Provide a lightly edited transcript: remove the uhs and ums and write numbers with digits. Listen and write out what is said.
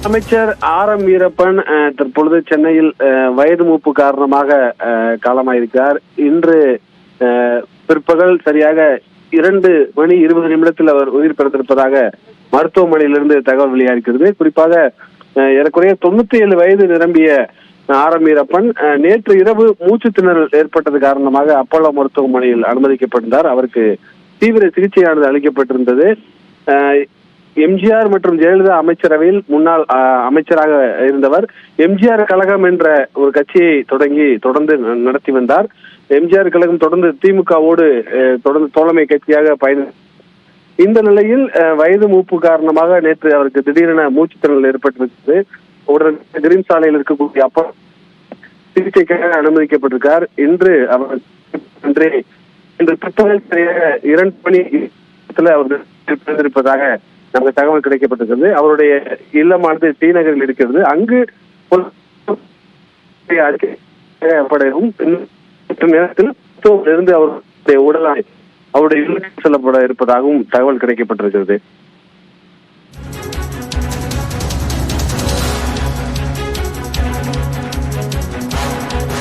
அமைச்சர் ஆர் வீரப்பன் தற்பொழுது சென்னையில் வயது மூப்பு காரணமாக காலமாயிருக்கிறார். இன்று பிற்பகல் சரியாக 2:20 அவர் உயிர் பிறந்திருப்பதாக மருத்துவமனையிலிருந்து தகவல் வெளியாகிறது. குறிப்பாக ஏறக்குறைய 97 வயது நிரம்பிய ஆர் வீரப்பன் நேற்று இரவு மூச்சு திணறல் ஏற்பட்டது காரணமாக அப்போலோ மருத்துவமனையில் அனுமதிக்கப்பட்டிருந்தார். அவருக்கு தீவிர சிகிச்சையானது அளிக்கப்பட்டிருந்தது. எம்ஜிஆர் மற்றும் ஜெயலலிதா அமைச்சரவையில் முன்னாள் அமைச்சராக இருந்தவர். எம்ஜிஆர் கழகம் என்ற ஒரு கட்சியை தொடர்ந்து நடத்தி வந்தார். எம்ஜிஆர் கழகம் தொடர்ந்து திமுகவோடு தொடர்ந்து தோழமை கட்சியாக இந்த நிலையில் வயது மூப்பு காரணமாக நேற்று அவருக்கு திடீரென மூச்சு திணறல் ஏற்பட்டிருக்கிறது. உடனே கிரீன் சாலையில் இருக்கக்கூடிய அப்போ சிகிச்சைக்காக அனுமதிக்கப்பட்டிருக்கார். இன்று அவர் பிற்பகல் 2 மணி அவர் பிறந்திருப்பதாக நமக்கு தகவல் கிடைக்கப்பட்டிருக்கிறது. அவருடைய இல்லமானது டி நகரில் இருக்கிறது. அங்கு நேரத்தில் இருந்து அவருடைய உடல் அவருடைய இல்லத்தில் செல்லப்பட இருப்பதாகவும் தகவல் கிடைக்கப்பட்டிருக்கிறது.